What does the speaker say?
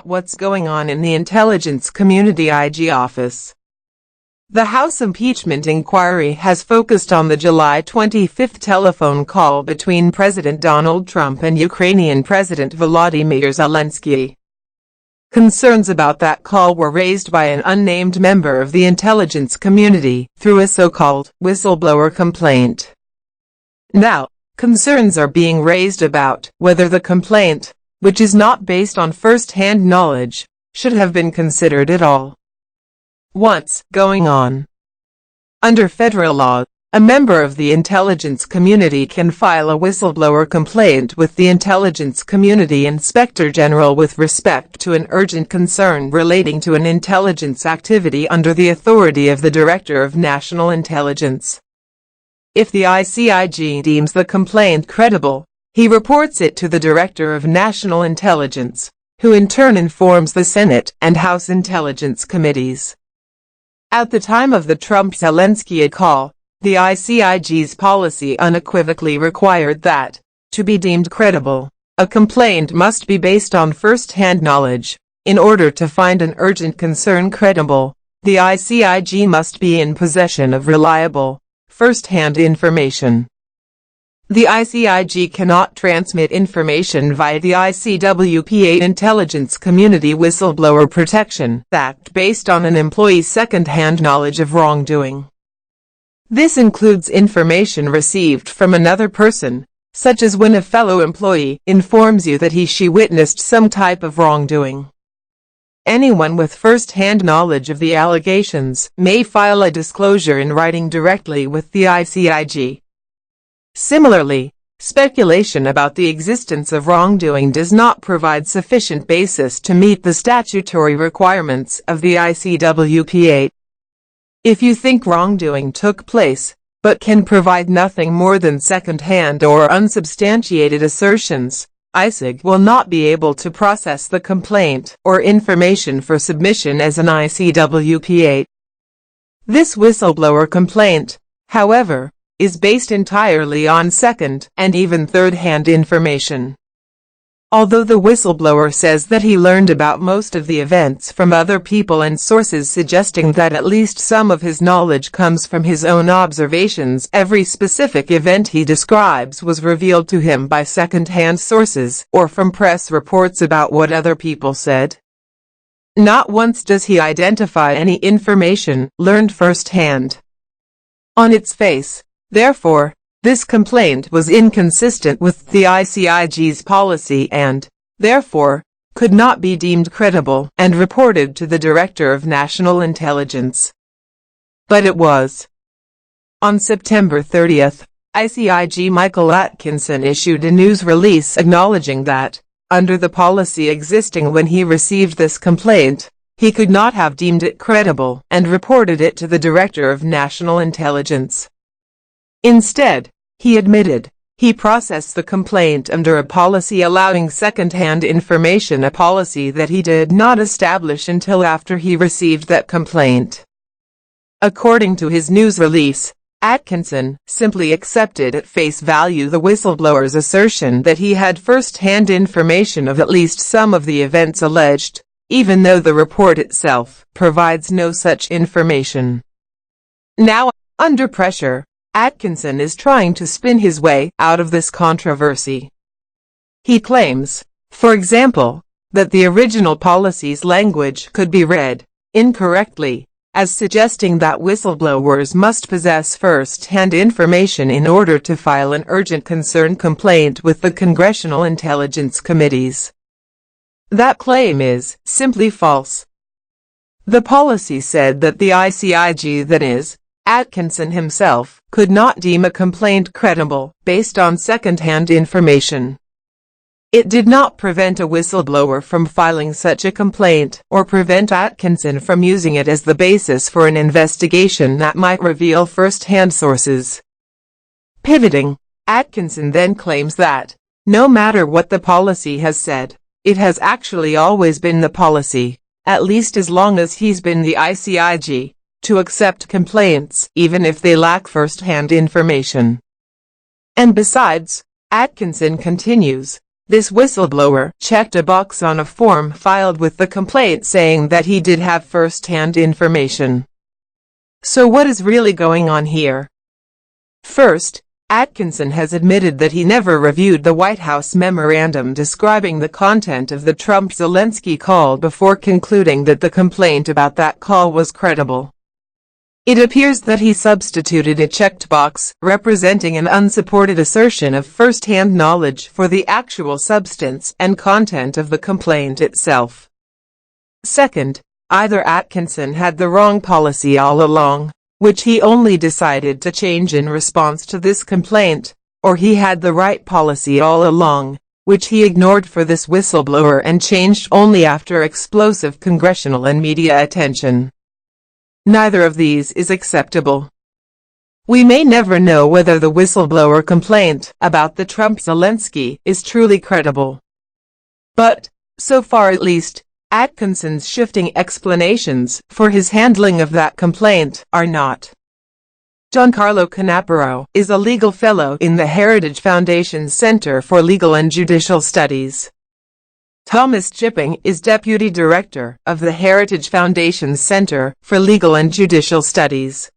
about what's going on in the intelligence community IG office. The House impeachment inquiry has focused on the July 25 telephone call between President Donald Trump and Ukrainian President Volodymyr Zelensky. Concerns about that call were raised by an unnamed member of the intelligence community through a so-called whistleblower complaint. Now, concerns are being raised about whether the complaint, which is not based on first-hand knowledge, should have been considered at all. What's going on? Under federal law, a member of the intelligence community can file a whistleblower complaint with the Intelligence Community Inspector General with respect to an urgent concern relating to an intelligence activity under the authority of the Director of National Intelligence. If the ICIG deems the complaint credible, he reports it to the Director of National Intelligence, who in turn informs the Senate and House Intelligence Committees. At the time of the Trump-Zelensky call, the ICIG's policy unequivocally required that, to be deemed credible, a complaint must be based on first-hand knowledge. In order to find an urgent concern credible, the ICIG must be in possession of reliable, first-hand information. The ICIG cannot transmit information via the ICWP Intelligence Community Whistleblower Protection Act based on an employee's second-hand knowledge of wrongdoing. This includes information received from another person, such as when a fellow employee informs you that he/she witnessed some type of wrongdoing. Anyone with first-hand knowledge of the allegations may file a disclosure in writing directly with the ICIG. Similarly, speculation about the existence of wrongdoing does not provide sufficient basis to meet the statutory requirements of the ICWP. If you think wrongdoing took place, but can provide nothing more than second-hand or unsubstantiated assertions, ICIG will not be able to process the complaint or information for submission as an ICWP. This whistleblower complaint, however, is based entirely on second and even third-hand information. Although the whistleblower says that he learned about most of the events from other people and sources suggesting that at least some of his knowledge comes from his own observations, every specific event he describes was revealed to him by second-hand sources or from press reports about what other people said. Not once does he identify any information learned firsthand. On its face, therefore, this complaint was inconsistent with the ICIG's policy and, therefore, could not be deemed credible and reported to the Director of National Intelligence. But it was. On September 30th, ICIG Michael Atkinson issued a news release acknowledging that, under the policy existing when he received this complaint, he could not have deemed it credible and reported it to the Director of National Intelligence. Instead, he admitted, he processed the complaint under a policy allowing second-hand information, a policy that he did not establish until after he received that complaint. According to his news release, Atkinson simply accepted at face value the whistleblower's assertion that he had first-hand information of at least some of the events alleged, even though the report itself provides no such information. Now, under pressure, Atkinson is trying to spin his way out of this controversy. He claims, for example, that the original policy's language could be read incorrectly as suggesting that whistleblowers must possess first-hand information in order to file an urgent concern complaint with the Congressional Intelligence Committees. That claim is simply false. The policy said that the ICIG, that is, Atkinson himself, could not deem a complaint credible based on second-hand information. It did not prevent a whistleblower from filing such a complaint or prevent Atkinson from using it as the basis for an investigation that might reveal first-hand sources. Pivoting, Atkinson then claims that, no matter what the policy has said, it has actually always been the policy, at least as long as he's been the ICIG, to accept complaints even if they lack first-hand information. And besides, Atkinson continues, This whistleblower checked a box on a form filed with the complaint saying that he did have first-hand information. So what is really going on here? First, Atkinson has admitted that he never reviewed the White House memorandum describing the content of the Trump-Zelensky call before concluding that the complaint about that call was credible. It appears that he substituted a checked box, representing an unsupported assertion of first-hand knowledge for the actual substance and content of the complaint itself. Second, either Atkinson had the wrong policy all along, which he only decided to change in response to this complaint, or he had the right policy all along, which he ignored for this whistleblower and changed only after explosive congressional and media attention. Neither of these is acceptable. We may never know whether the whistleblower complaint about the Trump-Zelensky is truly credible. But, so far at least, Atkinson's shifting explanations for his handling of that complaint are not. Giancarlo Canaparo is a legal fellow in the Heritage Foundation's Center for Legal and Judicial Studies. Thomas Chipping is Deputy Director of the Heritage Foundation's Center for Legal and Judicial Studies.